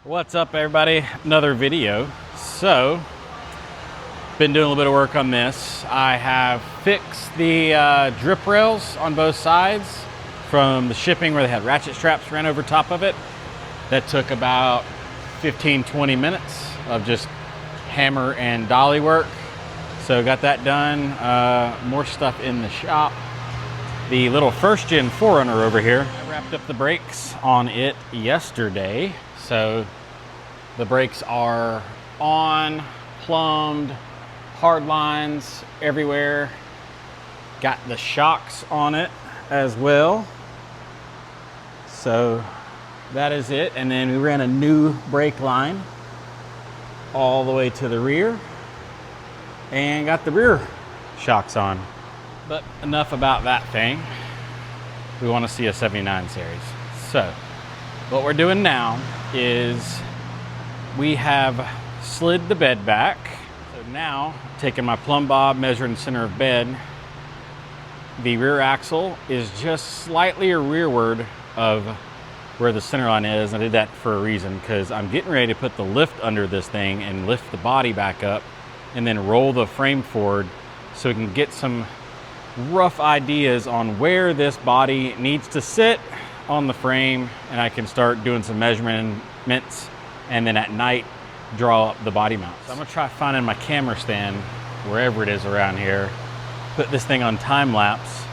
What's up, everybody? Another video. So, been doing a little bit of work on this. I have fixed the drip rails on both sides from the shipping where they had ratchet straps ran over top of it. That took about 15-20 minutes of just hammer and dolly work. So got that done. More stuff in the shop. The little first gen 4Runner over here, I wrapped up the brakes on it yesterday. So the brakes are on, plumbed, hard lines everywhere. Got the shocks on it as well. So that is it. And then we ran a new brake line all the way to the rear and got the rear shocks on. But enough about that thing. We want to see a 79 series. So what we're doing now is we have slid the bed back. So now, taking my plumb bob, measuring center of bed, the rear axle is just slightly rearward of where the center line is. I did that for a reason, because I'm getting ready to put the lift under this thing and lift the body back up and then roll the frame forward so we can get some rough ideas on where this body needs to sit on the frame, and I can start doing some measurements, and then at night draw up the body mount. So I'm gonna try finding my camera stand wherever it is around here, put this thing on time lapse,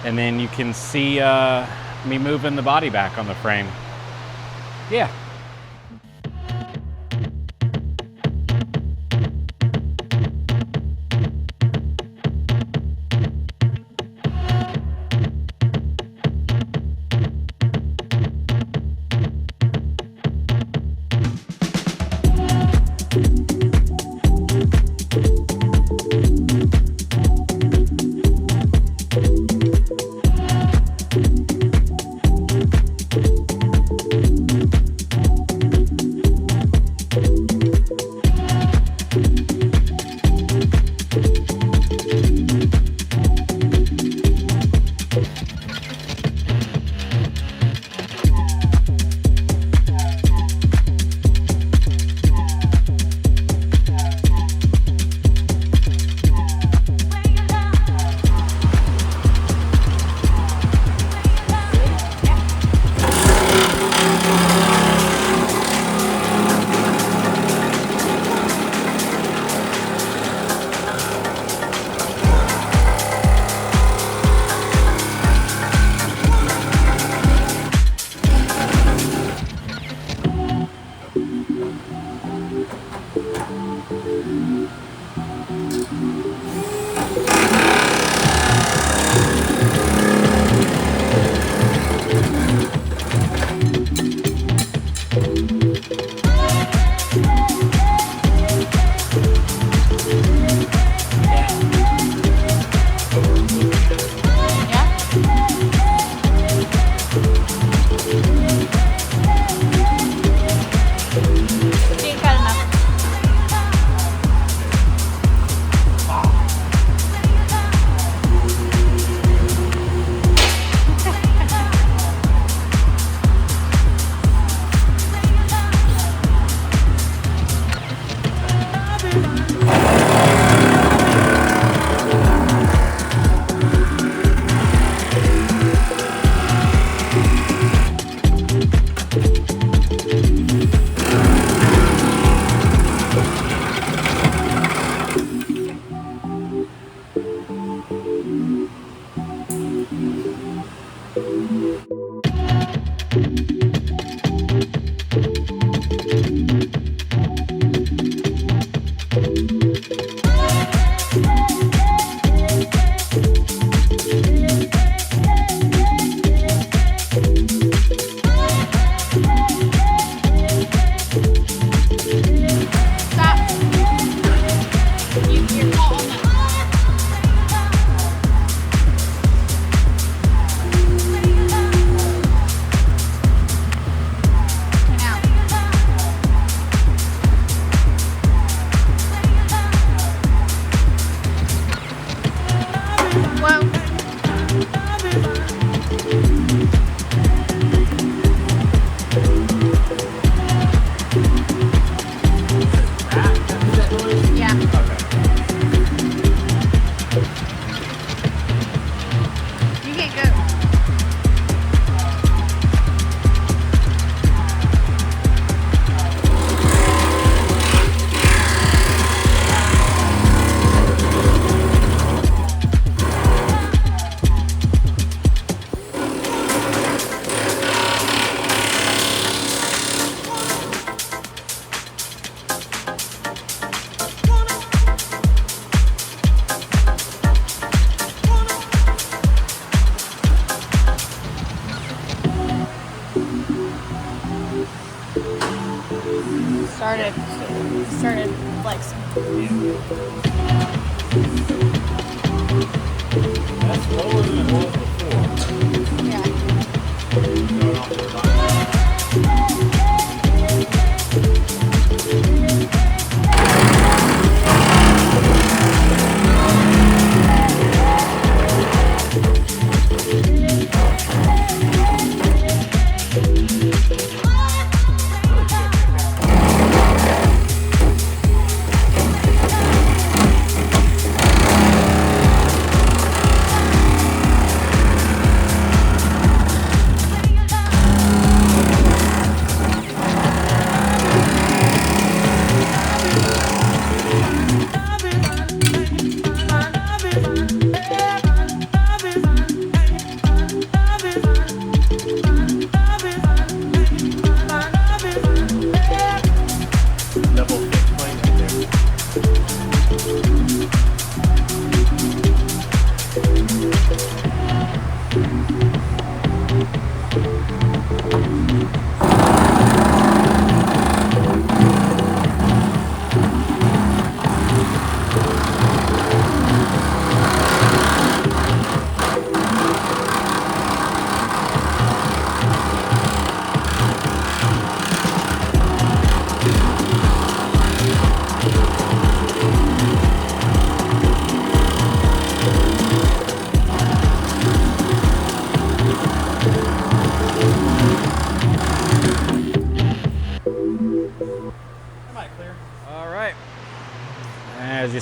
and then you can see me moving the body back on the frame. Yeah.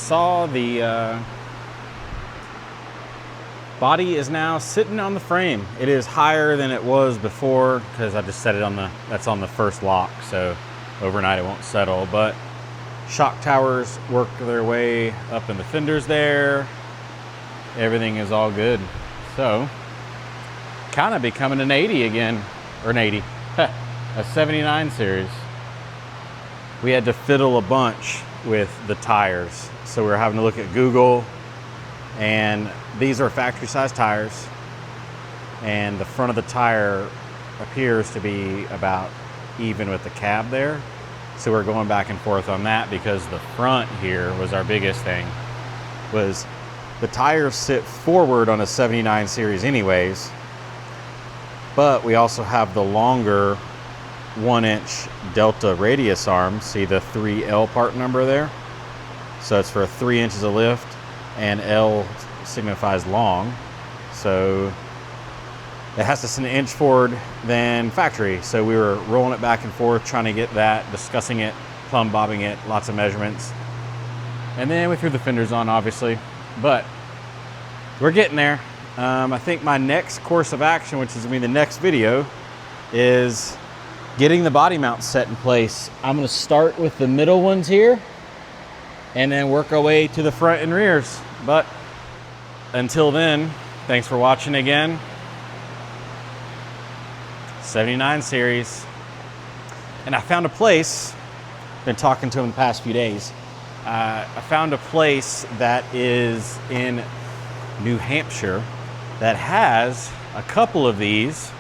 saw the body is now sitting on the frame. It is higher than it was before because I just set it on that's on the first lock, so overnight it won't settle. But shock towers work their way up in the fenders there. Everything is all good. So kind of becoming an 80 again, or an 80, a 79 series. We had to fiddle a bunch with the tires, so we were having to look at Google, and these are factory size tires, and the front of the tire appears to be about even with the cab there. So we're going back and forth on that because the front here was our biggest thing. Was the tires sit forward on a 79 series anyways, but we also have the longer 1-inch Delta radius arm. See the 3L part number there? So it's for 3 inches of lift, and L signifies long. So it has to sit an inch forward than factory. So we were rolling it back and forth, trying to get that, discussing it, plumb bobbing it, lots of measurements. And then we threw the fenders on, obviously, but we're getting there. I think my next course of action, which is gonna be the next video, is getting the body mount set in place. I'm gonna start with the middle ones here and then work our way to the front and rears. But until then, thanks for watching again. 79 series. And I found a place, been talking to him the past few days. I found a place that is in New Hampshire that has a couple of these,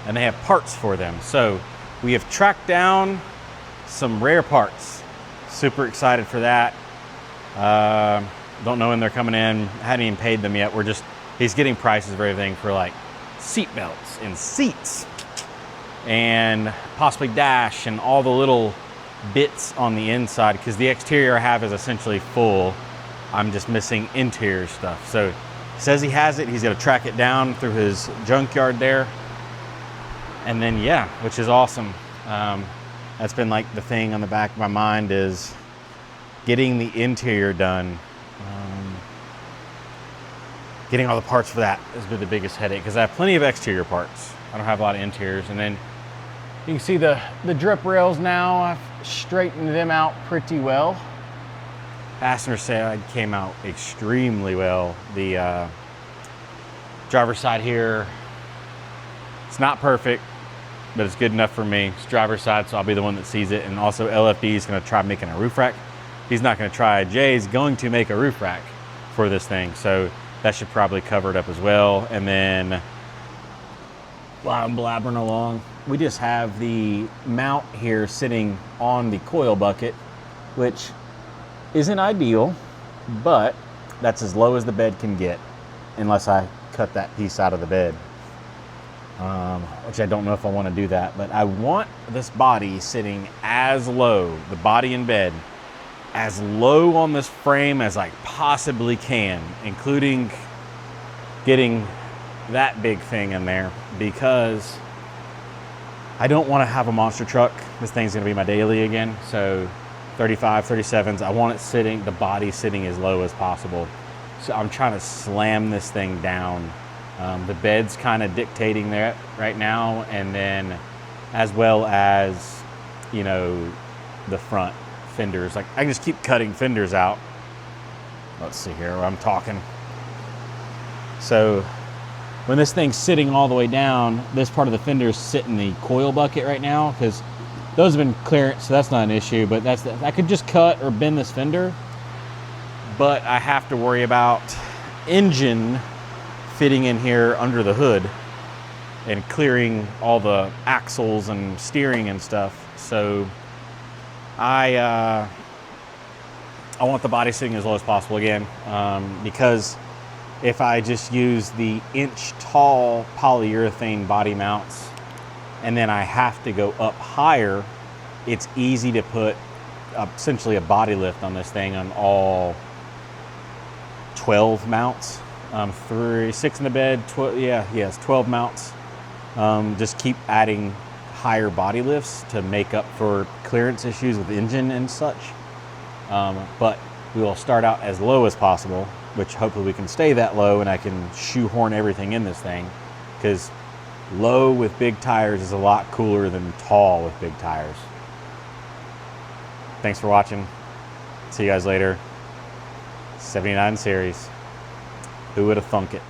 and they have parts for them. So we have tracked down some rare parts. Super excited for that. Don't know when they're coming in. Hadn't even paid them yet. He's getting prices for everything, for like seat belts and seats and possibly dash and all the little bits on the inside, because the exterior I have is essentially full. I'm just missing interior stuff. So he says he has it. He's going to track it down through his junkyard there. And then, yeah, which is awesome. That's been like the thing on the back of my mind, is getting the interior done. Getting all the parts for that has been the biggest headache, because I have plenty of exterior parts. I don't have a lot of interiors. And then you can see the drip rails now. I've straightened them out pretty well. Passenger side came out extremely well. The driver's side here, it's not perfect, but it's good enough for me. It's driver's side, so I'll be the one that sees it. And also LFD is gonna try making a roof rack. He's not gonna try, Jay's going to make a roof rack for this thing. So that should probably cover it up as well. And then, while I'm blabbering along, we just have the mount here sitting on the coil bucket, which isn't ideal, but that's as low as the bed can get, unless I cut that piece out of the bed. Which I don't know if I want to do that, but I want this body sitting as low, the body in bed, as low on this frame as I possibly can, including getting that big thing in there, because I don't want to have a monster truck. This thing's going to be my daily again. So 35, 37s, I want it sitting, the body sitting as low as possible. So I'm trying to slam this thing down. The bed's kind of dictating that right now, and then as well as, you know, the front fenders. Like, I can just keep cutting fenders out. Let's see here, I'm talking. So when this thing's sitting all the way down, this part of the fenders sit in the coil bucket right now, because those have been clearance, so that's not an issue. But I could just cut or bend this fender, but I have to worry about engine fitting in here under the hood and clearing all the axles and steering and stuff. So I want the body sitting as low as possible again, because if I just use the inch-tall polyurethane body mounts and then I have to go up higher, it's easy to put essentially a body lift on this thing on all 12 mounts. 6 in the bed, 12 mounts. Just keep adding higher body lifts to make up for clearance issues with engine and such. But we will start out as low as possible, which hopefully we can stay that low and I can shoehorn everything in this thing, because low with big tires is a lot cooler than tall with big tires. Thanks for watching. See you guys later. 79 series. Who would have thunk it?